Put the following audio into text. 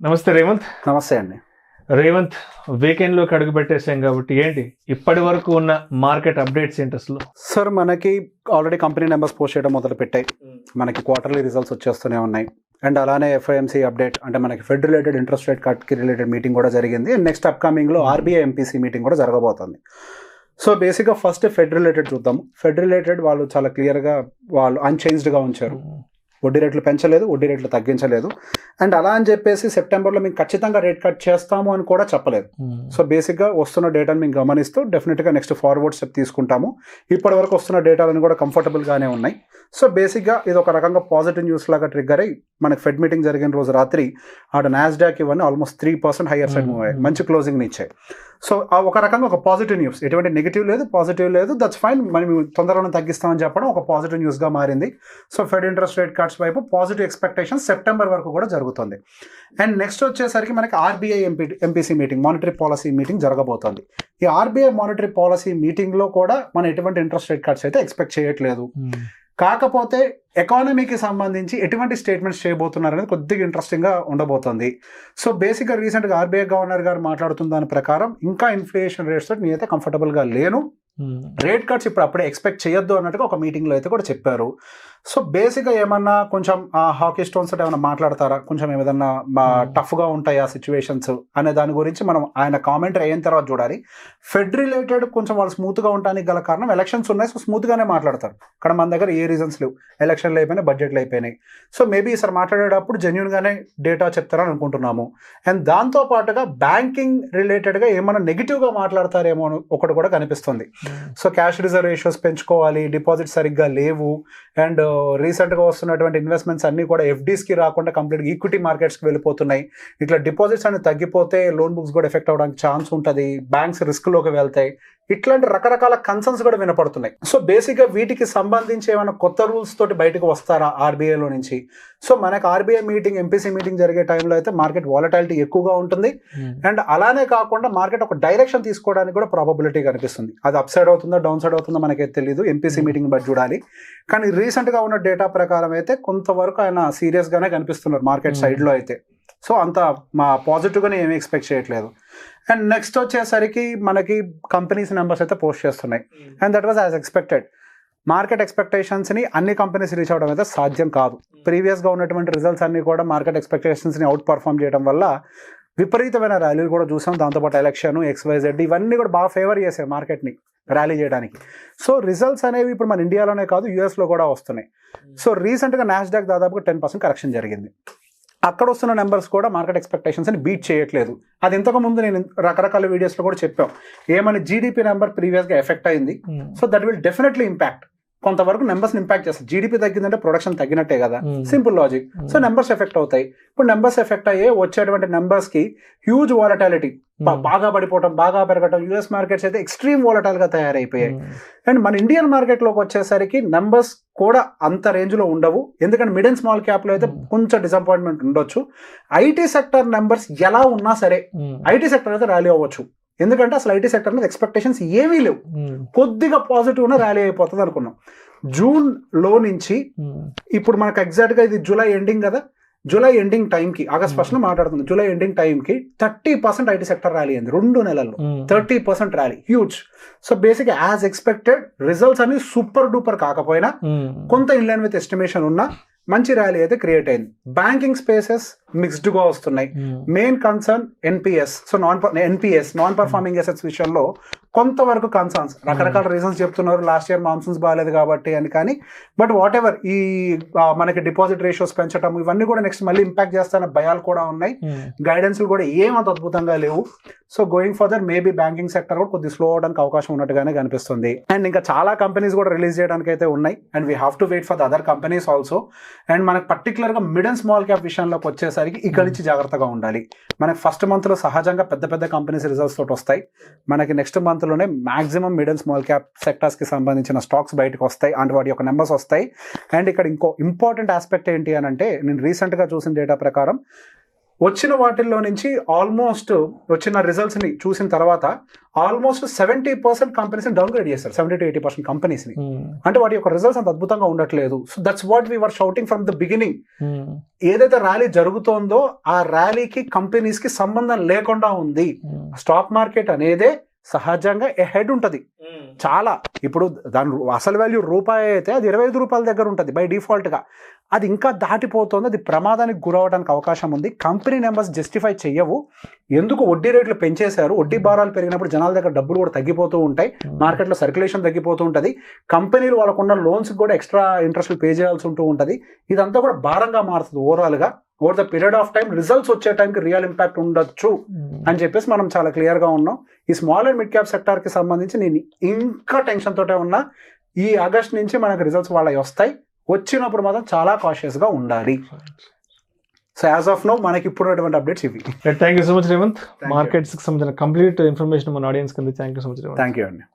నమస్తే రేవంత్. నమస్తే అండి. రేవంత్, వీకెండ్లోకి అడుగు పెట్టేసాం కాబట్టి ఏంటి ఇప్పటి వరకు ఉన్న మార్కెట్ అప్డేట్స్ ఏంటి అసలు? సార్, మనకి ఆల్రెడీ కంపెనీ నెంబర్స్ పోస్ట్ చేయడం మొదలు పెట్టాయి. మనకి క్వార్టర్లీ రిజల్ట్స్ వచ్చేస్తూనే ఉన్నాయి. అండ్ అలానే ఎఫ్ఐఎంసీ అప్డేట్ అంటే మనకి ఫెడ్ రిలేటెడ్ ఇంట్రెస్ట్ రేట్ కట్కి రిలేటెడ్ మీటింగ్ కూడా జరిగింది. అండ్ నెక్స్ట్ అప్కమింగ్లో ఆర్బీఐ ఎంపీసీ మీటింగ్ కూడా జరగబోతుంది. సో బేసిక్గా ఫస్ట్ ఫెడ్ రిలేటెడ్ చూద్దాము. ఫెడ్ రిలేటెడ్ వాళ్ళు చాలా క్లియర్గా వాళ్ళు అన్చేంజ్డ్గా ఉంచారు. వడ్డీ రేట్లు పెంచలేదు, వడ్డీ రేట్లు తగ్గించలేదు. అండ్ అలా అని చెప్పేసి సెప్టెంబర్లో మేము ఖచ్చితంగా రేట్ కట్ చేస్తాము అని కూడా చెప్పలేదు. సో బేసిక్గా వస్తున్న డేటాను మేము గమనిస్తూ డెఫినెట్గా నెక్స్ట్ ఫార్వర్డ్ స్టెప్ తీసుకుంటాము. ఇప్పటి వరకు వస్తున్న డేటాలను కూడా కంఫర్టబుల్గానే ఉన్నాయి. సో బేసిక్గా ఇది ఒక రకంగా పాజిటివ్ న్యూస్ లాగా ట్రిగ్గర్ అయ్యి మనకి ఫెడ్ మీటింగ్ జరిగిన రోజు రాత్రి ఆడ నాస్డాక్ ఇవన్నీ ఆల్మోస్ట్ 3% హైయర్ సైడ్ మూవ్ అయ్యాయి, మంచి క్లోజింగ్ని ఇచ్చాయి. సో ఒక రకంగా ఒక పాజిటివ్ న్యూస్, ఎటువంటి నెగిటివ్ లేదు, పాజిటివ్ లేదు, దట్స్ ఫైన్. మనం తొందరగా తగ్గిస్తామని చెప్పడం ఒక పాజిటివ్ న్యూస్గా మారింది. So fed interest rate cuts వైపు పాజిటివ్ ఎక్స్పెక్టేషన్ సెప్టెంబర్ వరకు కూడా జరుగుతుంది. అండ్ నెక్స్ట్ వచ్చేసరికి మనకి RBI MPC meeting, monetary policy meeting జరగబోతోంది. ఈ ఆర్బీఐ మానిటరీ పాలసీ మీటింగ్లో కూడా మనం ఎటువంటి ఇంట్రెస్ట్ రేట్ కట్స్ అయితే ఎక్స్పెక్ట్ చేయట్లేదు. కాకపోతే ఎకానమీకి సంబంధించి ఎటువంటి స్టేట్మెంట్స్ చేయబోతున్నారు అనేది కొద్దిగా ఇంట్రెస్టింగ్గా ఉండబోతుంది. సో బేసిక్గా రీసెంట్గా ఆర్బీఐ గవర్నర్ గారు మాట్లాడుతున్న దాని ప్రకారం ఇంకా ఇన్ఫ్లేషన్ రేట్స్ తోటి నేనైతే కంఫర్టబుల్గా లేను, రేట్ కట్స్ ఇప్పుడు అప్పుడే ఎక్స్పెక్ట్ చేయొద్దు అన్నట్టుగా ఒక మీటింగ్లో అయితే కూడా చెప్పారు. సో బేసిక్గా ఏమన్నా కొంచెం హాకీ స్టోన్స్ తోటి ఏమన్నా మాట్లాడతారా, కొంచెం ఏదన్నా టఫ్గా ఉంటాయి ఆ సిచ్యువేషన్స్ అనే దాని గురించి మనం ఆయన కామెంటరీ అయిన తర్వాత చూడాలి. ఫెడ్ రిలేటెడ్ కొంచెం వాళ్ళు స్మూత్గా ఉండడానికి గల కారణం ఎలక్షన్స్ ఉన్నాయి. సో స్మూత్గానే మాట్లాడతారు. ఇక్కడ మన దగ్గర ఏ రీజన్స్ లేవు, ఎలక్షన్లు అయిపోయినాయి, బడ్జెట్లు అయిపోయినాయి. సో మేబీ ఈసారి మాట్లాడేటప్పుడు జెన్యున్గానే డేటా చెప్తారని అనుకుంటున్నాము. అండ్ దాంతోపాటుగా బ్యాంకింగ్ రిలేటెడ్గా ఏమైనా నెగిటివ్గా మాట్లాడతారేమో అని ఒకటి కూడా కనిపిస్తుంది. సో క్యాష్ రిజర్వ్ రేషియోస్ పెంచుకోవాలి, డిపాజిట్ సరిగ్గా లేవు, అండ్ రీసెంట్గా వస్తున్నటువంటి ఇన్వెస్ట్మెంట్స్ అన్నీ కూడా ఎఫ్డీస్కి రాకుండా కంప్లీట్గా ఈక్విటీ మార్కెట్స్కి వెళ్ళిపోతున్నాయి. ఇట్లా డిపాజిట్స్ అనేది తగ్గిపోతే లోన్ బుక్స్ కూడా ఎఫెక్ట్ అవ్వడానికి ఛాన్స్ ఉంటుంది, బ్యాంక్స్ రిస్క్లోకి వెళ్తాయి. ఇట్లాంటి రకరకాల కన్సర్న్స్ కూడా వినపడుతున్నాయి. సో బేసిక్గా వీటికి సంబంధించి ఏమైనా కొత్త రూల్స్ తోటి బయటకు వస్తారా ఆర్బీఐలో నుంచి? సో మనకు ఆర్బీఐ మీటింగ్, ఎంపీసీ మీటింగ్ జరిగే టైంలో అయితే మార్కెట్ వాలటాలిటీ ఎక్కువగా ఉంటుంది. అండ్ అలానే కాకుండా మార్కెట్ ఒక డైరెక్షన్ తీసుకోవడానికి కూడా ప్రాబబిలిటీ కనిపిస్తుంది. అది అప్ సైడ్ అవుతుందో డౌన్ సైడ్ అవుతుందో మనకైతే తెలియదు, ఎంపీసీ మీటింగ్ బట్టి చూడాలి. కానీ రీసెంట్గా ఉన్న డేటా ప్రకారం అయితే కొంతవరకు ఆయన సీరియస్గానే కనిపిస్తున్నారు మార్కెట్ సైడ్లో అయితే. సో అంత పాజిటివ్గానే ఏమీ ఎక్స్పెక్ట్ చేయట్లేదు. అండ్ నెక్స్ట్ వచ్చేసరికి మనకి కంపెనీస్ నెంబర్స్ అయితే పోస్ట్ చేస్తున్నాయి. And that was as expected. Market ఎక్స్పెక్టేషన్స్ని అన్ని కంపెనీస్ రీచ్ అవ్వడం అయితే సాధ్యం కాదు. ప్రీవియస్గా ఉన్నటువంటి రిజల్ట్స్ అన్నీ కూడా మార్కెట్ ఎక్స్పెక్టేషన్స్ని అవుట్ పర్ఫామ్ చేయడం వల్ల విపరీతమైన ర్యాలీలు కూడా చూసాం. దాంతోపాటు ఎలక్షన్, XYZ ఇవన్నీ కూడా బాగా ఫేవర్ చేశాయి మార్కెట్ని ర్యాలీ చేయడానికి. సో రిజల్ట్స్ అనేవి ఇప్పుడు మన ఇండియాలోనే కాదు, యూఎస్లో కూడా వస్తున్నాయి. సో రీసెంట్గా నాస్డాక్ దాదాపుగా 10% కరెక్షన్ జరిగింది. అక్కడ వస్తున్న నెంబర్స్ కూడా మార్కెట్ ఎక్స్పెక్టేషన్స్ని బీట్ చేయట్లేదు. అది ఇంతకుముందు నేను రకరకాల వీడియోస్లో కూడా చెప్పాం. ఏమని జీడిపి నెంబర్ ప్రీవియస్గా ఎఫెక్ట్ అయింది. So that will definitely impact, కొంతవరకు నెంబర్స్ని ఇంపాక్ట్ చేస్తుంది. జీడిపి తగ్గిందంటే ప్రొడక్షన్ తగ్గినట్టే కదా, simple logic. So numbers effect అవుతాయి. ఇప్పుడు నెంబర్స్ ఎఫెక్ట్ అయ్యే వచ్చేటువంటి నెంబర్స్కి హ్యూజ్ వాలటాలిటీ, బాగా పడిపోవటం, బాగా పెరగటం. యూఎస్ మార్కెట్స్ అయితే ఎక్స్ట్రీమ్ వాలటైల్గా తయారైపోయాయి. అండ్ మన ఇండియన్ మార్కెట్లోకి వచ్చేసరికి నెంబర్స్ కూడా అంత రేంజ్లో ఉండవు. ఎందుకంటే మిడ్ అండ్ స్మాల్ క్యాప్లో అయితే కొంచెం డిసప్పాయింట్మెంట్ ఉండొచ్చు. ఐటీ సెక్టర్ నెంబర్స్ ఎలా ఉన్నా సరే ఐటీ సెక్టర్ అయితే ర్యాలీ అవ్వచ్చు. ఎందుకంటే అసలు ఐటీ సెక్టర్ మీద ఎక్స్పెక్టేషన్స్ ఏమీ లేవు, కొద్దిగా పాజిటివ్గా ర్యాలీ అయిపోతుంది అనుకున్నాం. జూన్లో నుంచి ఇప్పుడు మనకు ఎగ్జాక్ట్గా ఇది జూలై ఎండింగ్ కదా, జూలై ఎండింగ్ టైంకి, ఆగస్ట్ 1st మాట్లాడుతుంది, జూలై ఎండింగ్ టైంకి 30% ఐటీ సెక్టర్ ర్యాలీ అయింది 2 నెలల్లో. 30% rally, huge. So basic as expected results అన్ని సూపర్ డూపర్ కాకపోయినా కొంత ఇన్లైన్ విత్ ఎస్టిమేషన్ ఉన్న మంచి ర్యాలీ అయితే క్రియేట్ అయింది. బ్యాంకింగ్ స్పేసెస్ మిక్స్డ్గా వస్తున్నాయి. Main concern NPS. So non performing assets విషయంలో కొంతవరకు కన్సర్న్స్, రకరకాల రీజన్స్ చెప్తున్నారు. లాస్ట్ ఇయర్ మాన్సూన్స్ బాగాలేదు కాబట్టి అని. కానీ బట్ వాట్ ఎవర్, ఈ మనకి డిపాజిట్ రేషియోస్ పెంచడం ఇవన్నీ కూడా నెక్స్ట్ మళ్ళీ ఇంపాక్ట్ చేస్తాయన్న భయాలు కూడా ఉన్నాయి. గైడెన్స్లు కూడా ఏమంత అద్భుతంగా లేవు. So going further maybe banking sector కూడా కొద్దిగా స్లో అవడానికి అవకాశం ఉన్నట్టుగానే కనిపిస్తుంది. అండ్ ఇంకా చాలా కంపెనీస్ కూడా రిలీజ్ చేయడానికి అయితే ఉన్నాయి. And we have to wait for the other companies also. And మనకు పర్టికులర్గా మిడ్ అండ్ స్మాల్ క్యాప్ విషయంలోకి వచ్చేసరికి ఇక్కడి నుంచి జాగ్రత్తగా ఉండాలి. మనకి ఫస్ట్ మంత్లో సహజంగా పెద్ద పెద్ద కంపెనీస్ రిజల్ట్స్ తోటి వస్తాయి. మనకి నెక్స్ట్ మంత్లోనే maximum mid and small cap సెక్టర్స్కి సంబంధించిన స్టాక్స్ బయటకు వస్తాయి, అంటే వాటి యొక్క నెంబర్స్ వస్తాయి. అండ్ ఇక్కడ ఇంకో ఇంపార్టెంట్ ఆస్పెక్ట్ ఏంటి అని అంటే, నేను రీసెంట్గా చూసిన డేటా ప్రకారం వచ్చిన వాటిల్లో నుంచి ఆల్మోస్ట్ వచ్చిన రిజల్ట్స్ని చూసిన తర్వాత ఆల్మోస్ట్ 70% కంపెనీస్ని డౌన్గ్రేడ్ చేస్తారు, 70-80% కంపెనీస్ని. అంటే వాటి యొక్క రిజల్ట్స్ అంత అద్భుతంగా ఉండట్లేదు. So that's what we were shouting from the beginning. ఏదైతే ర్యాలీ జరుగుతోందో ఆ ర్యాలీకి కంపెనీస్కి సంబంధం లేకుండా ఉంది. స్టాక్ మార్కెట్ అనేదే సహజంగా హెడ్ ఉంటుంది చాలా. ఇప్పుడు దాని అసలు వాల్యూ రూపాయి అయితే అది 25 రూపాయల దగ్గర ఉంటుంది బై డిఫాల్ట్గా. అది ఇంకా దాటిపోతుంది, అది ప్రమాదానికి గురవడానికి అవకాశం ఉంది. కంపెనీ నెంబర్స్ జస్టిఫై చెయ్యవు. ఎందుకు వడ్డీ రేట్లు పెంచేశారు, వడ్డీ భారాలు పెరిగినప్పుడు జనాల దగ్గర డబ్బులు కూడా తగ్గిపోతూ ఉంటాయి, మార్కెట్లో సర్క్యులేషన్ తగ్గిపోతూ ఉంటుంది, కంపెనీలు వాళ్ళకున్న లోన్స్ కూడా ఎక్స్ట్రా ఇంట్రెస్ట్లు పే చేయాల్సి ఉంటూ ఉంటుంది. ఇదంతా కూడా భారంగా మారుతుంది ఓవరాల్గా. Over the period of time results వచ్చే టైంకి రియల్ ఇంపాక్ట్ ఉండొచ్చు అని చెప్పేసి మనం చాలా క్లియర్గా ఉన్నాం. ఈ స్మాల్ అండ్ మిడ్ క్యాప్ సెక్టార్కి సంబంధించి నేను ఇంకా టెన్షన్ తోటే ఉన్నా. ఈ ఆగస్ట్ నుంచి మనకు రిజల్ట్స్ వాళ్ళవి వస్తాయి, వచ్చినప్పుడు మాత్రం చాలా కాషియస్గా ఉండాలి. సో యాజ్ ఆఫ్ నో మనకి ఇప్పుడు అప్డేట్స్ ఇవి. Thank you so much Revanth. మార్కెట్స్కి సంబంధించిన కంప్లీట్ ఇన్ఫర్మేషన్ మన ఆడియన్స్ కింద thank you so much. Thank you అండి.